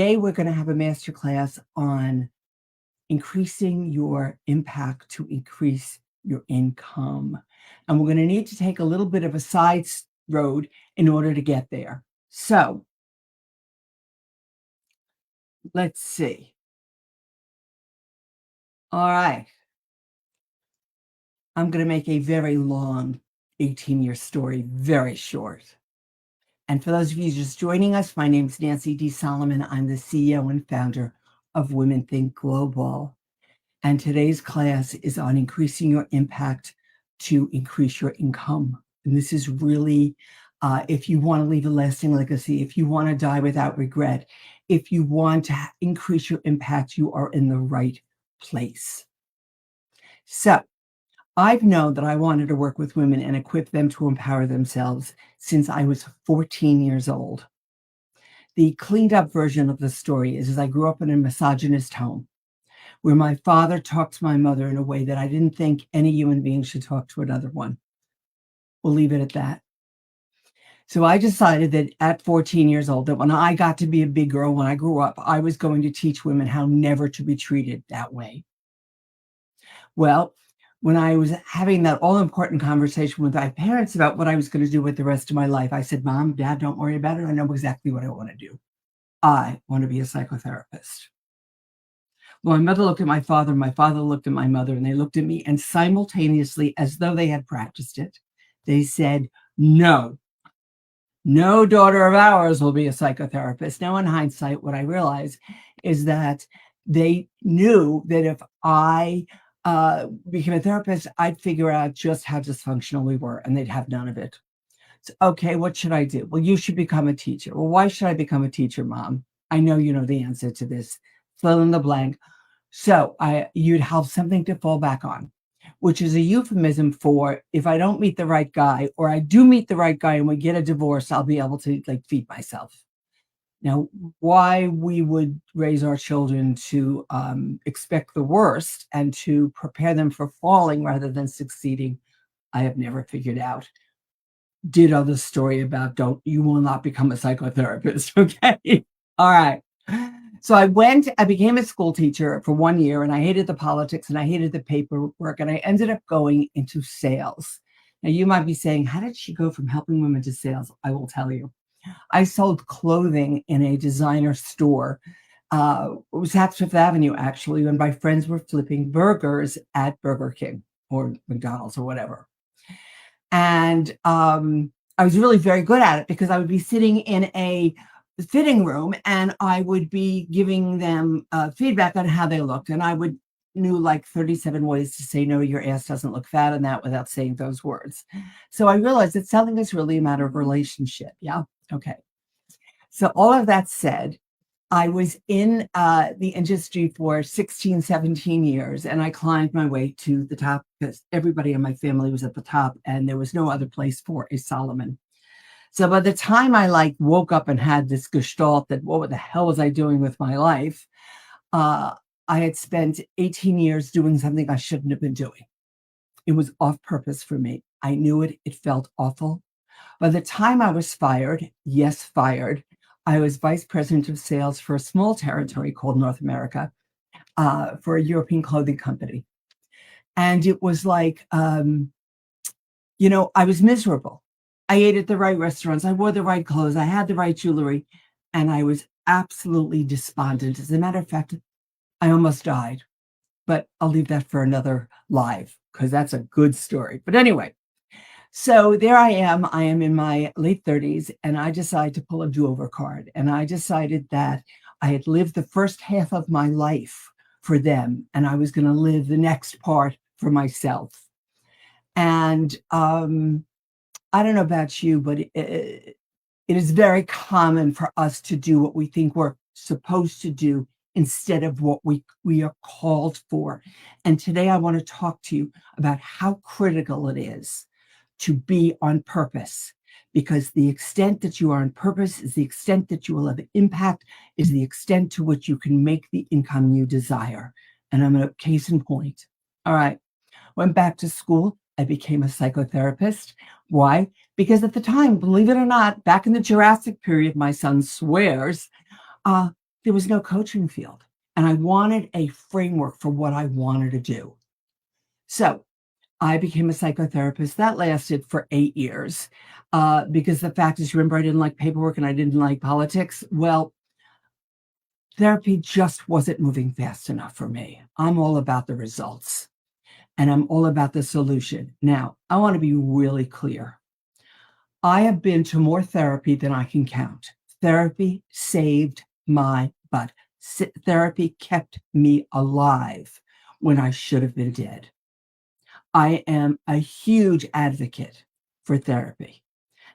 Today, we're going to have a masterclass on increasing your impact to increase your income. And we're going to need to take a little bit of a side road in order to get there. So let's see. All right. I'm going to make a very long 18-year story very short. And for those of you just joining us, my name is Nancy D. Solomon. I'm the CEO and founder of WomenThink Global. And today's class is on increasing your impact to increase your income. And this is really, if you want to leave a lasting legacy, if you want to die without regret, if you want to increase your impact, you are in the right place. So I've known that I wanted to work with women and equip them to empower themselves since I was 14 years old. The cleaned up version of the story is I grew up in a misogynist home where my father talked to my mother in a way that I didn't think any human being should talk to another one. We'll leave it at that. So I decided that at 14 years old, that when I got to be a big girl, when I grew up, I was going to teach women how never to be treated that way. Well, when I was having that all-important conversation with my parents about what I was going to do with the rest of my life, I said, Mom, Dad, don't worry about it. I know exactly what I want to do. I want to be a psychotherapist. Well, my mother looked at my father looked at my mother, and they looked at me, and simultaneously, as though they had practiced it, they said, no daughter of ours will be a psychotherapist. Now, in hindsight, what I realize is that they knew that if I became a therapist, I'd figure out just how dysfunctional we were, and they'd have none of it. So, okay, what should I do? Well, you should become a teacher. Well, why should I become a teacher, Mom? I know you know the answer to this. Fill in the blank. So you'd have something to fall back on, which is a euphemism for if I don't meet the right guy, or I do meet the right guy and we get a divorce, I'll be able to feed myself. Now, why we would raise our children to expect the worst and to prepare them for falling rather than succeeding, I have never figured out. Ditto the story about you will not become a psychotherapist, okay? All right. So I became a school teacher for 1 year, and I hated the politics and I hated the paperwork, and I ended up going into sales. Now, you might be saying, how did she go from helping women to sales? I will tell you. I sold clothing in a designer store. It was at Fifth Avenue, actually, when my friends were flipping burgers at Burger King or McDonald's or whatever. And I was really very good at it because I would be sitting in a fitting room and I would be giving them feedback on how they looked. And I knew like 37 ways to say, no, your ass doesn't look fat in that without saying those words. So I realized that selling is really a matter of relationship. Yeah. Okay. So all of that said, I was in the industry for 16, 17 years, and I climbed my way to the top because everybody in my family was at the top, and there was no other place for a Solomon. So by the time I woke up and had this gestalt that what the hell was I doing with my life, I had spent 18 years doing something I shouldn't have been doing. It was off purpose for me. I knew it. It felt awful. By the time I was fired, yes, fired, I was vice president of sales for a small territory called North America for a European clothing company. And it was like, I was miserable. I ate at the right restaurants. I wore the right clothes. I had the right jewelry. And I was absolutely despondent. As a matter of fact, I almost died. But I'll leave that for another live because that's a good story. But anyway, so there I am in my late 30s, and I decided to pull a do-over card. And I decided that I had lived the first half of my life for them, and I was going to live the next part for myself. And I don't know about you, but it is very common for us to do what we think we're supposed to do instead of what we are called for. And today I want to talk to you about how critical it is to be on purpose, because the extent that you are on purpose is the extent that you will have impact, is the extent to which you can make the income you desire. And I'm a case in point. All right. Went back to school. I became a psychotherapist. Why? Because at the time, believe it or not, back in the Jurassic period, my son swears, there was no coaching field. And I wanted a framework for what I wanted to do. So I became a psychotherapist. That lasted for 8 years because the fact is, remember, I didn't like paperwork and I didn't like politics. Well, therapy just wasn't moving fast enough for me. I'm all about the results and I'm all about the solution. Now, I want to be really clear. I have been to more therapy than I can count. Therapy saved my butt. Therapy kept me alive when I should have been dead. I am a huge advocate for therapy.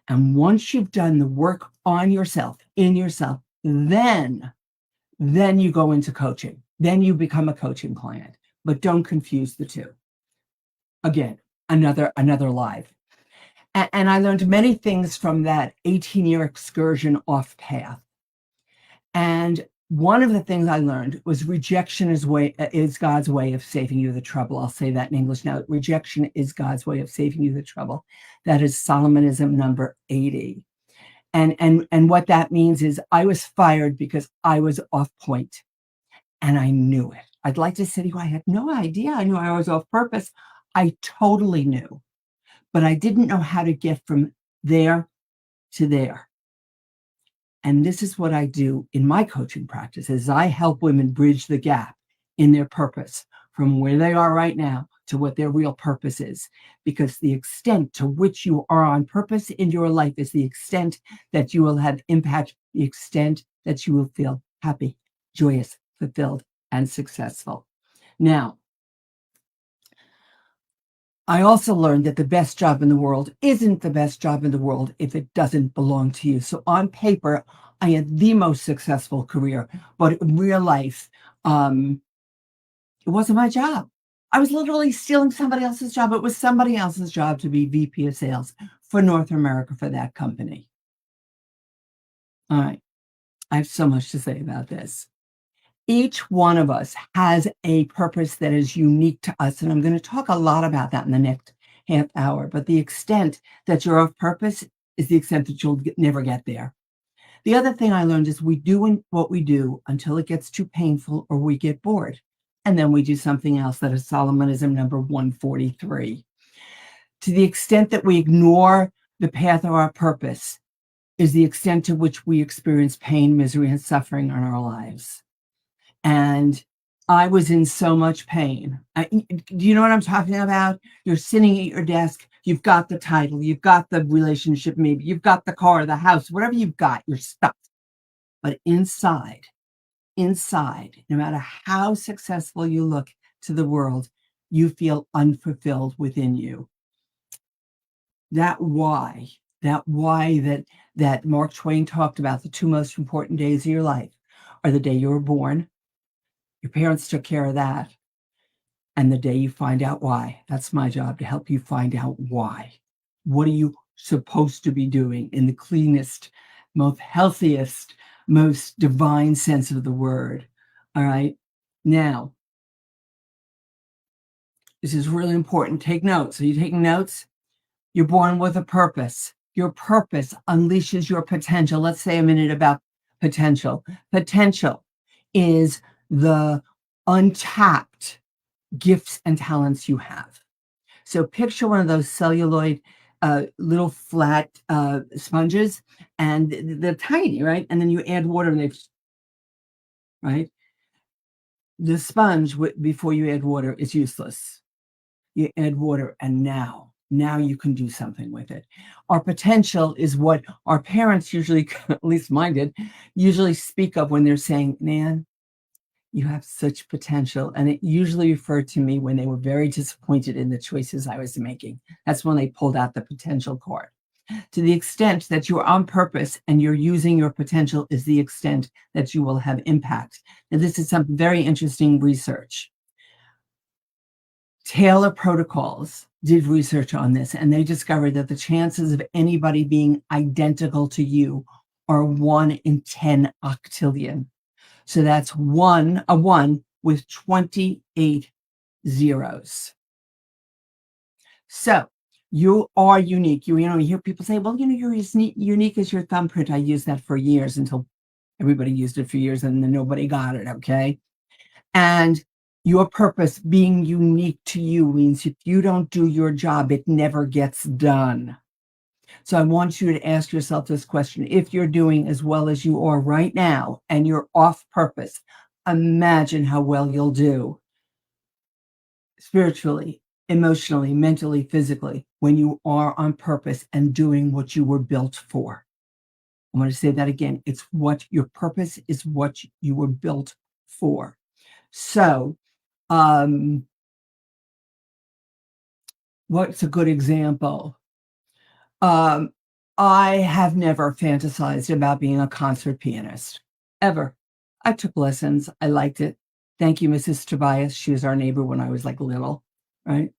And once you've done the work on yourself, in yourself, then you go into coaching. Then you become a coaching client. But don't confuse the two. Again, another live. And I learned many things from that 18-year excursion off path. And one of the things I learned was rejection is God's way of saving you the trouble. I'll say that in English now. Rejection is God's way of saving you the trouble. That is Solomonism number 80. And what that means is I was fired because I was off point, and I knew it. I'd like to say to you, I had no idea. I knew I was off purpose. I totally knew, but I didn't know how to get from there to there. And this is what I do in my coaching practice is I help women bridge the gap in their purpose from where they are right now to what their real purpose is. Because the extent to which you are on purpose in your life is the extent that you will have impact, the extent that you will feel happy, joyous, fulfilled, and successful. Now, I also learned that the best job in the world isn't the best job in the world if it doesn't belong to you. So on paper, I had the most successful career, but in real life, it wasn't my job. I was literally stealing somebody else's job. It was somebody else's job to be VP of sales for North America for that company. All right. I have so much to say about this. Each one of us has a purpose that is unique to us. And I'm going to talk a lot about that in the next half hour. But the extent that you're of purpose is the extent that you'll never get there. The other thing I learned is we do what we do until it gets too painful or we get bored. And then we do something else. That is Solomonism number 143. To the extent that we ignore the path of our purpose is the extent to which we experience pain, misery, and suffering in our lives. And I was in so much pain. Do you know what I'm talking about? You're sitting at your desk. You've got the title. You've got the relationship, maybe. You've got the car, the house, whatever you've got, you're stuck. But inside, no matter how successful you look to the world, you feel unfulfilled within you. That why that Mark Twain talked about, the two most important days of your life are the day you were born. Your parents took care of that. And the day you find out why. That's my job, to help you find out why. What are you supposed to be doing in the cleanest, most healthiest, most divine sense of the word? All right. Now, this is really important. Take notes. Are you taking notes? You're born with a purpose. Your purpose unleashes your potential. Let's say a minute about potential. Potential is the untapped gifts and talents you have. So picture one of those celluloid little flat sponges, and they're tiny, right? And then you add water and they, right? The sponge, before you add water, is useless. You add water and now you can do something with it. Our potential is what our parents usually, at least mine did, usually speak of when they're saying, Nan, you have such potential. And it usually referred to me when they were very disappointed in the choices I was making. That's when they pulled out the potential card. To the extent that you're on purpose and you're using your potential is the extent that you will have impact. And this is some very interesting research. Taylor Protocols did research on this, and they discovered that the chances of anybody being identical to you are 1 in 10 octillion. So that's a one with 28 zeros. So you are unique. You hear people say, well, you're as unique as your thumbprint. I used that for years until Everybody used it for years and then nobody got it, okay? And your purpose being unique to you means if you don't do your job, it never gets done. So I want you to ask yourself this question. If you're doing as well as you are right now and you're off purpose, imagine how well you'll do spiritually, emotionally, mentally, physically, when you are on purpose and doing what you were built for. I'm going to say that again. It's what your purpose is, what you were built for. So, what's a good example? Um, I have never fantasized about being a concert pianist, ever. I took lessons. I liked it. Thank you, Mrs. Tobias. She was our neighbor when I was like little, right?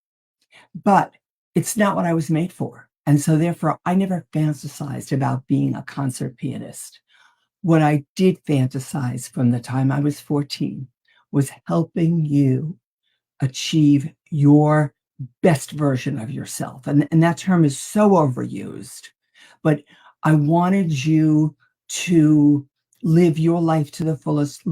But it's not what I was made for. And so therefore, I never fantasized about being a concert pianist. What I did fantasize from the time I was 14 was helping you achieve your best version of yourself. And that term is so overused, but I wanted you to live your life to the fullest,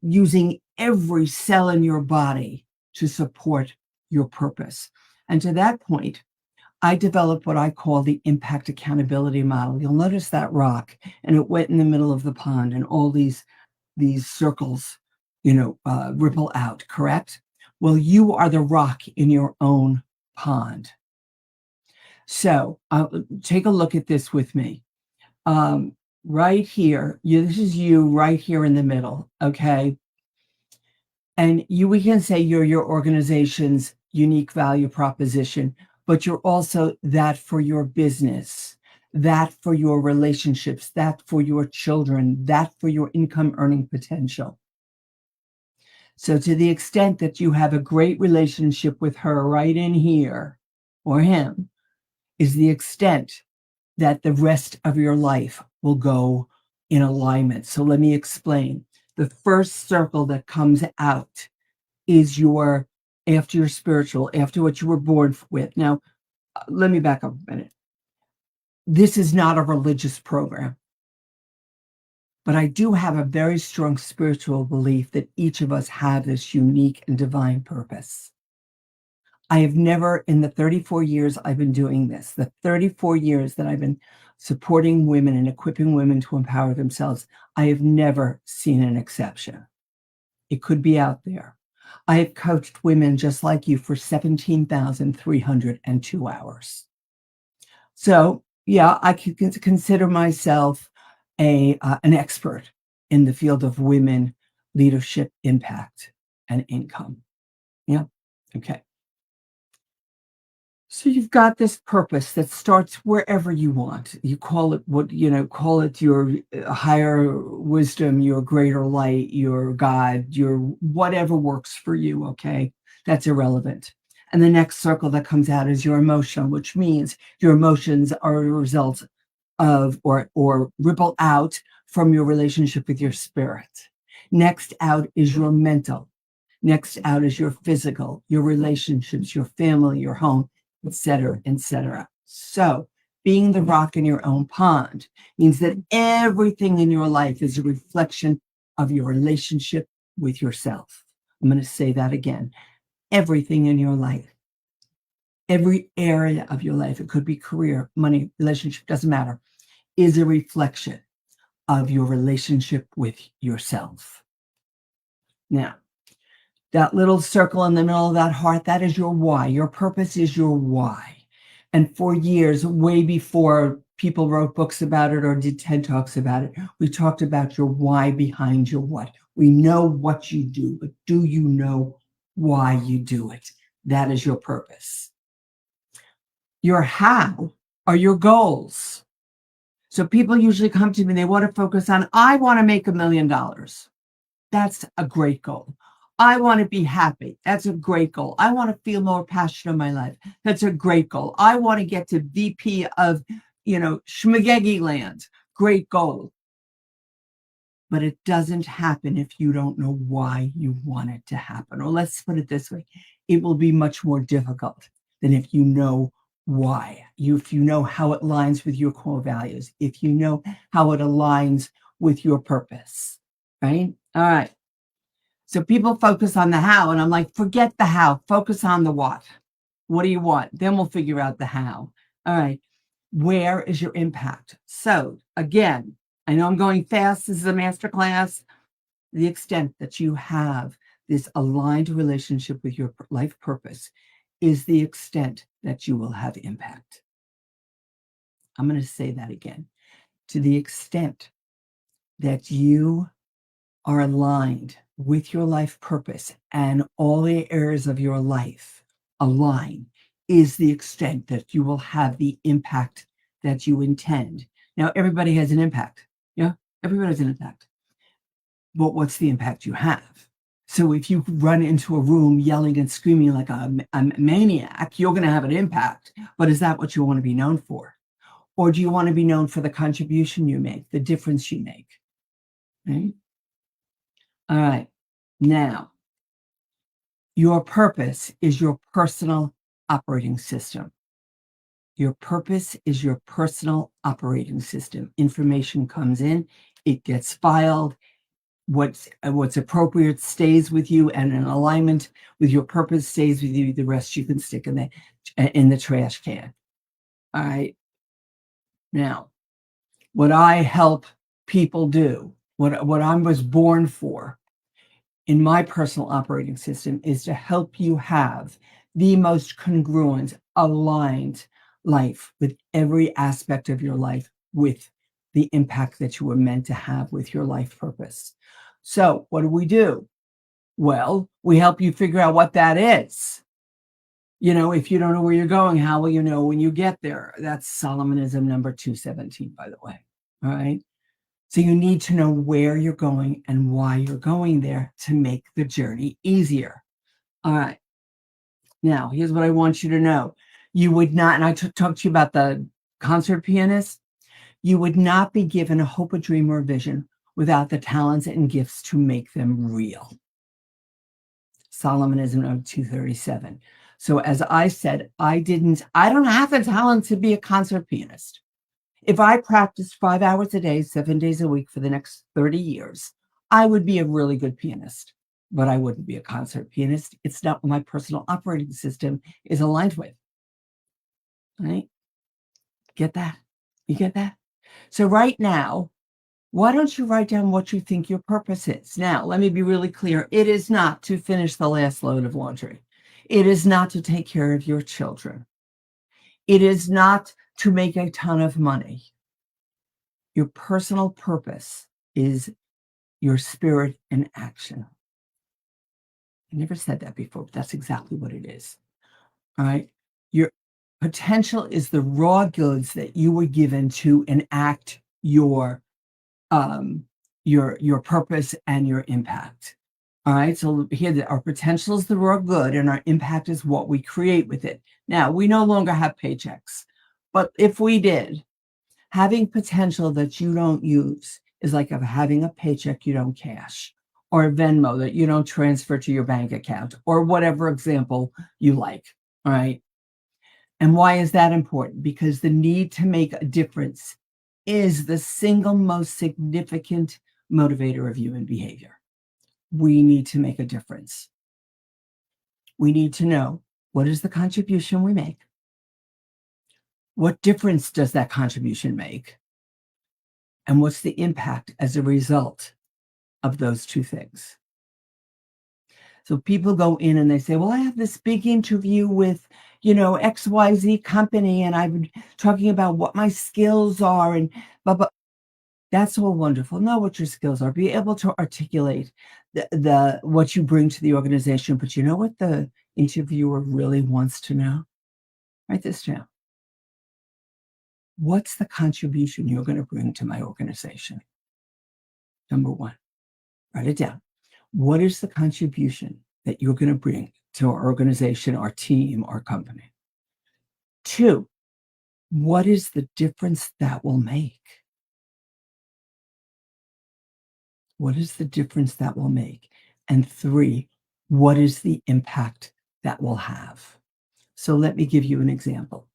using every cell in your body to support your purpose. And to that point, I developed what I call the impact accountability model. You'll notice that rock, and it went in the middle of the pond, and all these circles, ripple out, correct? Well, you are the rock in your own pond. So take a look at this with me. Right here, this is you right here in the middle, okay? And we can say you're your organization's unique value proposition, but you're also that for your business, that for your relationships, that for your children, that for your income earning potential. So to the extent that you have a great relationship with her right in here, or him, is the extent that the rest of your life will go in alignment. So let me explain. The first circle that comes out is after your spiritual, after what you were born with. Now, let me back up a minute. This is not a religious program, but I do have a very strong spiritual belief that each of us have this unique and divine purpose. I have never, in the 34 years I've been doing this, the 34 years that I've been supporting women and equipping women to empower themselves, I have never seen an exception. It could be out there. I have coached women just like you for 17,302 hours. So, yeah, I could consider myself an expert in the field of women, leadership, impact, and income. Yeah, okay. So you've got this purpose that starts wherever you want. You call it call it your higher wisdom, your greater light, your God, your whatever works for you, okay? That's irrelevant. And the next circle that comes out is your emotion, which means your emotions are a result of or ripple out from your relationship with your spirit. Next out is your mental. Next out is your physical, your relationships, your family, your home, etc., etc. So being the rock in your own pond means that everything in your life is a reflection of your relationship with yourself. I'm going to say that again. Everything in your life, every area of your life, it could be career, money, relationship, doesn't matter, is a reflection of your relationship with yourself. Now, that little circle in the middle of that heart, that is your why. Your purpose is your why. And for years, way before people wrote books about it or did TED Talks about it, we talked about your why behind your what. We know what you do, but do you know why you do it? That is your purpose. Your how are your goals. So people usually come to me, they want to focus on, I want to make $1 million. That's a great goal. I want to be happy. That's a great goal. I want to feel more passion in my life. That's a great goal. I want to get to VP of, Schmagegi land. Great goal. But it doesn't happen if you don't know why you want it to happen. Or let's put it this way. It will be much more difficult than if you know why. If you know how it aligns with your core values. If you know how it aligns with your purpose, right? All right. So people focus on the how, and I'm like, forget the how, focus on the what. What do you want? Then we'll figure out the how. All right. Where is your impact? So again, I know I'm going fast. This is a master class. The extent that you have this aligned relationship with your life purpose is the extent that you will have impact. I'm going to say that again. To the extent that you are aligned with your life purpose and all the areas of your life align is the extent that you will have the impact that you intend. Now, everybody has an impact. Yeah, everybody has an impact. But what's the impact you have? So if you run into a room yelling and screaming like a maniac, you're going to have an impact. But is that what you want to be known for? Or do you want to be known for the contribution you make, the difference you make? Right? All right. Now, your purpose is your personal operating system. Your purpose is your personal operating system. Information comes in, it gets filed. What's appropriate stays with you, and in alignment with your purpose stays with you. The rest you can stick in the trash can. All right. Now, what I help people do, what I was born for in my personal operating system, is to help you have the most congruent, aligned life with every aspect of your life, with the impact that you were meant to have with your life purpose. So what do? Well, we help you figure out what that is. You know, if you don't know where you're going, how will you know when you get there? That's Solomonism number 217, by the way. All right. So you need to know where you're going and why you're going there to make the journey easier. All right. Now, here's what I want you to know. You would not, and I talked to you about the concert pianist, you would not be given a hope, a dream, or a vision without the talents and gifts to make them real. Solomonism of 237. So as I said, I don't have the talent to be a concert pianist. If I practiced 5 hours a day, 7 days a week for the next 30 years, I would be a really good pianist, but I wouldn't be a concert pianist. It's not what my personal operating system is aligned with. Right? Get that? You get that? So right now, why don't you write down what you think your purpose is? Now, let me be really clear. It is not to finish the last load of laundry. It is not to take care of your children. It is not to make a ton of money. Your personal purpose is your spirit in action. I never said that before, but that's exactly what it is. All right. Your potential is the raw goods that you were given to enact your purpose and your impact. All right. So here, our potential is the raw good, and our impact is what we create with it. Now, we no longer have paychecks, but if we did, having potential that you don't use is like having a paycheck you don't cash, or a Venmo that you don't transfer to your bank account, or whatever example you like. All right. And why is that important? Because the need to make a difference is the single most significant motivator of human behavior. We need to make a difference. We need to know, what is the contribution we make? What difference does that contribution make? And what's the impact as a result of those two things? So people go in and they say, well, I have this big interview with, XYZ company, and I've been talking about what my skills are, and blah, blah. That's all wonderful. Know what your skills are. Be able to articulate the what you bring to the organization. But you know what the interviewer really wants to know? Write this down. What's the contribution you're going to bring to my organization? Number one, write it down. What is the contribution that you're going to bring to our organization, our team, our company? Two, what is the difference that will make? What is the difference that will make? And three, what is the impact that will have? So let me give you an example.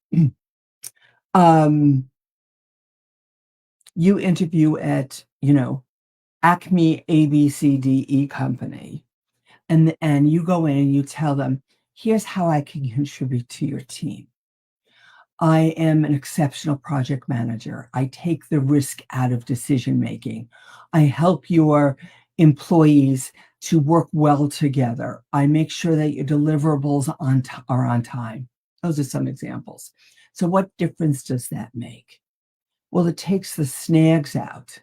You interview at, you know, Acme ABCDE company, and you go in and you tell them, here's how I can contribute to your team. I am an exceptional project manager. I take the risk out of decision making. I help your employees to work well together. I make sure that your deliverables are on time. Those are some examples. So, what difference does that make? Well, it takes the snags out.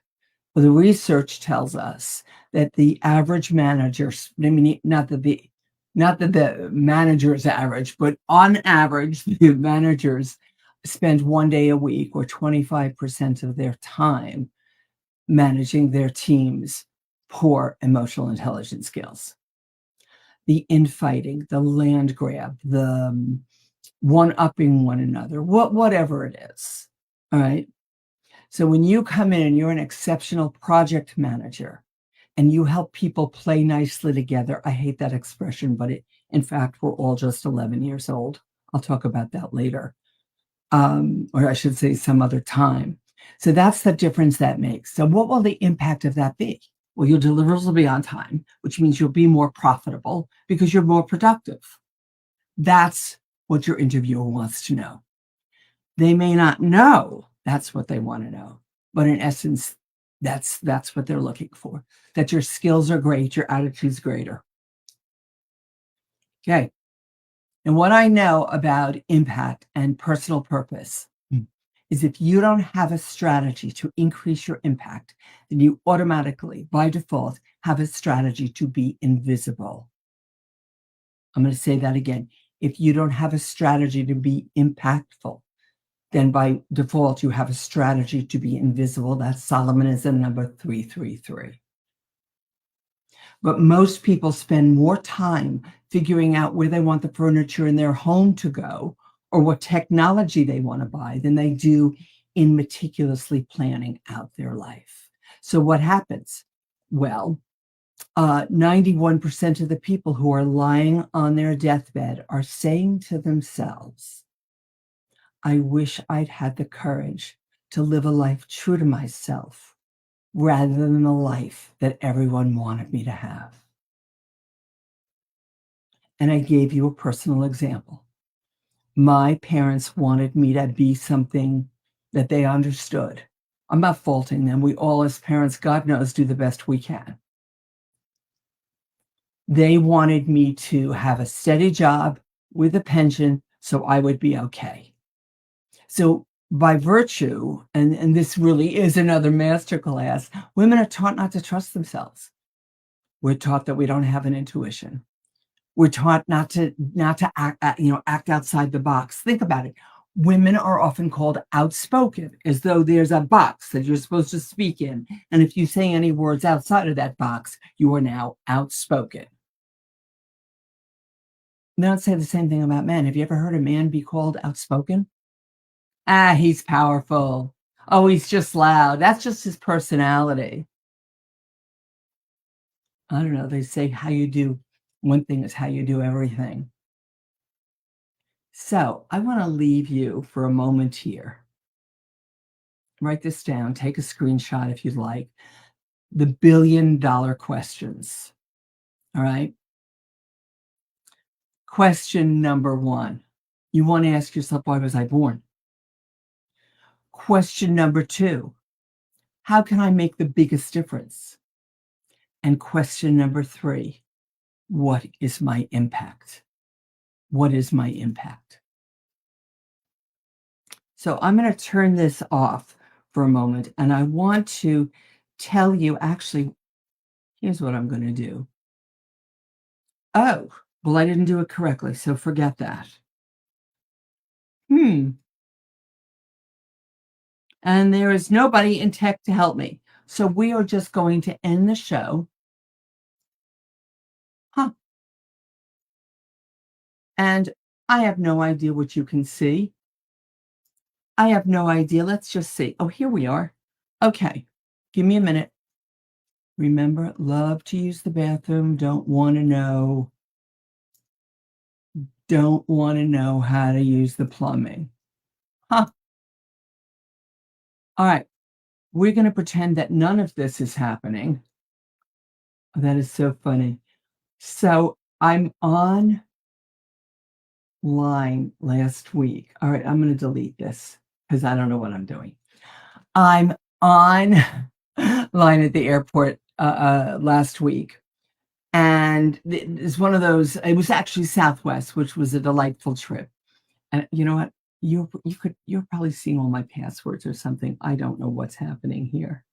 Well, the research tells us that the average manager, I mean, not that the manager is average, but on average, the managers spend 1 day a week or 25% of their time managing their team's poor emotional intelligence skills. The infighting, the land grab, the one-upping one another, whatever it is. All right. So when you come in and you're an exceptional project manager and you help people play nicely together, I hate that expression, but in fact, we're all just 11 years old. I'll talk about that later, or I should say some other time. So that's the difference that makes. So what will the impact of that be? Well, your deliverables will be on time, which means you'll be more profitable because you're more productive. That's what your interviewer wants to know. They may not know that's what they want to know, but in essence, that's what they're looking for. That your skills are great, your attitude's greater. Okay. And what I know about impact and personal purpose is if you don't have a strategy to increase your impact, then you automatically, by default, have a strategy to be invisible. I'm going to say that again. If you don't have a strategy to be impactful, then by default, you have a strategy to be invisible. That's Solomonism number 333. But most people spend more time figuring out where they want the furniture in their home to go or what technology they want to buy than they do in meticulously planning out their life. So what happens? Well, 91% of the people who are lying on their deathbed are saying to themselves, I wish I'd had the courage to live a life true to myself rather than the life that everyone wanted me to have. And I gave you a personal example. My parents wanted me to be something that they understood. I'm not faulting them. We all, as parents, God knows, do the best we can. They wanted me to have a steady job with a pension so I would be okay. So by virtue, and this really is another masterclass, women are taught not to trust themselves. We're taught that we don't have an intuition. We're taught not to act outside the box. Think about it. Women are often called outspoken, as though there's a box that you're supposed to speak in. And if you say any words outside of that box, you are now outspoken. They don't say the same thing about men. Have you ever heard a man be called outspoken? Ah, he's powerful. Oh, he's just loud. That's just his personality. I don't know. They say how you do one thing is how you do everything. So I want to leave you for a moment here. Write this down. Take a screenshot if you'd like. The $1 billion questions. All right. Question number 1. You want to ask yourself, why was I born? Question number 2. How can I make the biggest difference? And question number 3. What is my impact? What is my impact? So I'm going to turn this off for a moment, and I want to tell you, actually, here's what I'm going to do. Oh, well, I didn't do it correctly, so forget that. And there is nobody in tech to help me. So we are just going to end the show. And I have no idea what you can see. I have no idea. Let's just see. Oh, here we are. Okay. Give me a minute. Remember, love to use the bathroom. Don't want to know how to use the plumbing. All right. We're going to pretend that none of this is happening. That is so funny. So I'm online last week. All right, I'm going to delete this because I don't know what I'm doing. I'm on line at the airport last week. And it's one of those, it was actually Southwest, which was a delightful trip. And you know what? You're probably seeing all my passwords or something. I don't know what's happening here.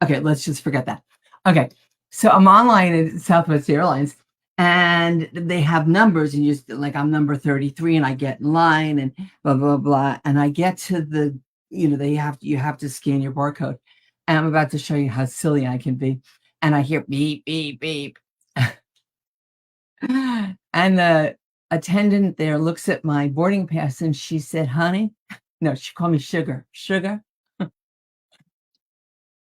Okay, let's just forget that. Okay, so I'm online at Southwest Airlines, and they have numbers, and you just like I'm number 33, and I get in line, and blah blah blah, and I get to the, you have to scan your barcode, and I'm about to show you how silly I can be, and I hear beep beep beep, and the attendant there looks at my boarding pass, and she said, "Honey," no, she called me sugar, sugar.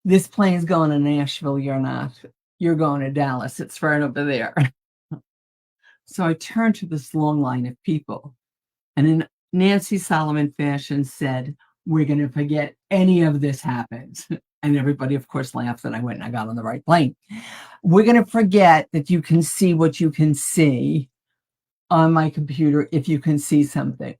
This plane's going to Nashville, you're not. You're going to Dallas. It's right over there. So I turned to this long line of people, and in Nancy Solomon fashion said, "We're going to forget any of this happens." And everybody, of course, laughed, and I went and I got on the right plane. We're going to forget that you can see what you can see on my computer if you can see something.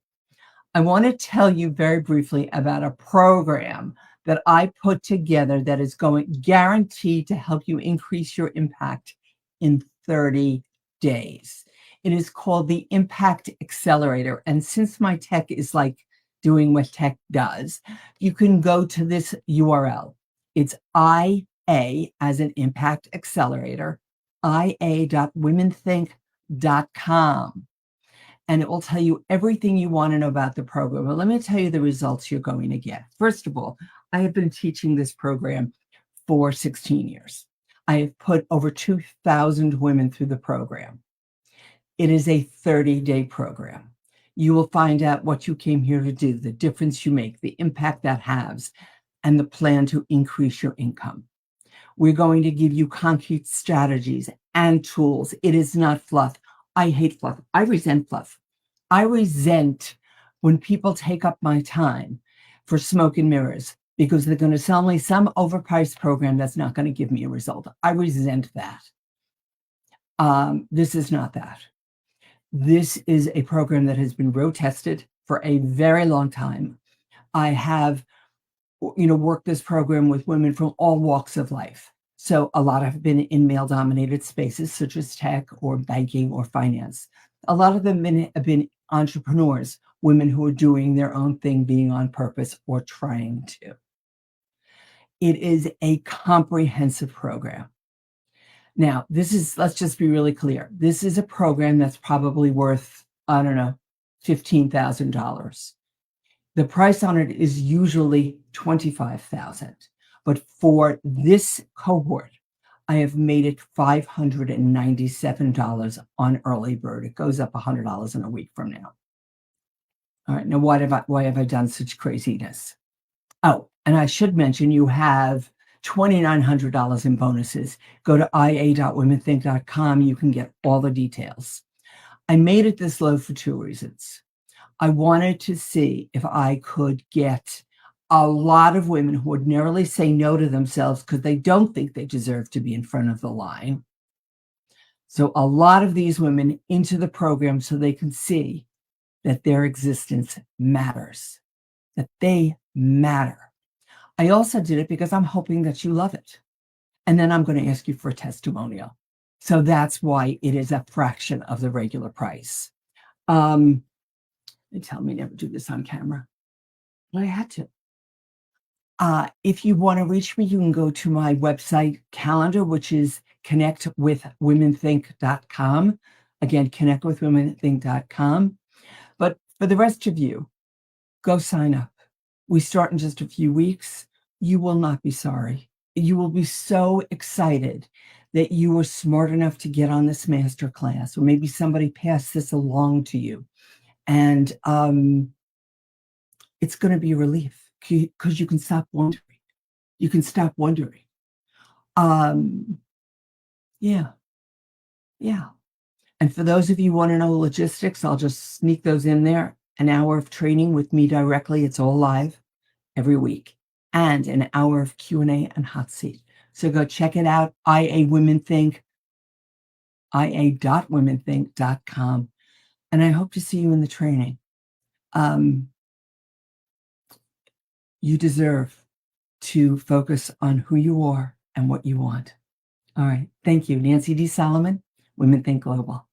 I want to tell you very briefly about a program that I put together that is guaranteed to help you increase your impact in 30 days. It is called the Impact Accelerator. And since my tech is like doing what tech does, you can go to this URL. It's IA as an Impact Accelerator, ia.womenthink.com. And it will tell you everything you want to know about the program. But let me tell you the results you're going to get. First of all, I have been teaching this program for 16 years. I have put over 2,000 women through the program. It is a 30-day program. You will find out what you came here to do, the difference you make, the impact that has, and the plan to increase your income. We're going to give you concrete strategies and tools. It is not fluff. I hate fluff. I resent fluff. I resent when people take up my time for smoke and mirrors because they're going to sell me some overpriced program that's not going to give me a result. I resent that. This is not that. This is a program that has been road tested for a very long time. I have, worked this program with women from all walks of life. So a lot have been in male-dominated spaces, such as tech or banking or finance. A lot of them have been entrepreneurs, women who are doing their own thing, being on purpose or trying to. It is a comprehensive program. Now, let's just be really clear. This is a program that's probably worth, I don't know, $15,000. The price on it is usually $25,000. But for this cohort, I have made it $597 on early bird. It goes up $100 in a week from now. All right, now why have I done such craziness? Oh, and I should mention you have $2,900 in bonuses. Go to ia.womenthink.com. You can get all the details. I made it this low for two reasons. I wanted to see if I could get a lot of women who ordinarily say no to themselves because they don't think they deserve to be in front of the line. So a lot of these women into the program so they can see that their existence matters, that they matter. I also did it because I'm hoping that you love it. And then I'm going to ask you for a testimonial. So that's why it is a fraction of the regular price. They tell me never do this on camera. But I had to. If you want to reach me, you can go to my website calendar, which is connectwithwomenthink.com. Again, connectwithwomenthink.com. But for the rest of you, go sign up. We start in just a few weeks. You will not be sorry. You will be so excited that you were smart enough to get on this masterclass, or maybe somebody passed this along to you. And it's going to be a relief because you can stop wondering. You can stop wondering. Yeah. And for those of you who want to know logistics, I'll just sneak those in there. An hour of training with me directly. It's all live every week. and an hour of Q&A and hot seat. So go check it out, ia.womenthink.com. And I hope to see you in the training. You deserve to focus on who you are and what you want. All right. Thank you. Nancy D. Solomon, Women Think Global.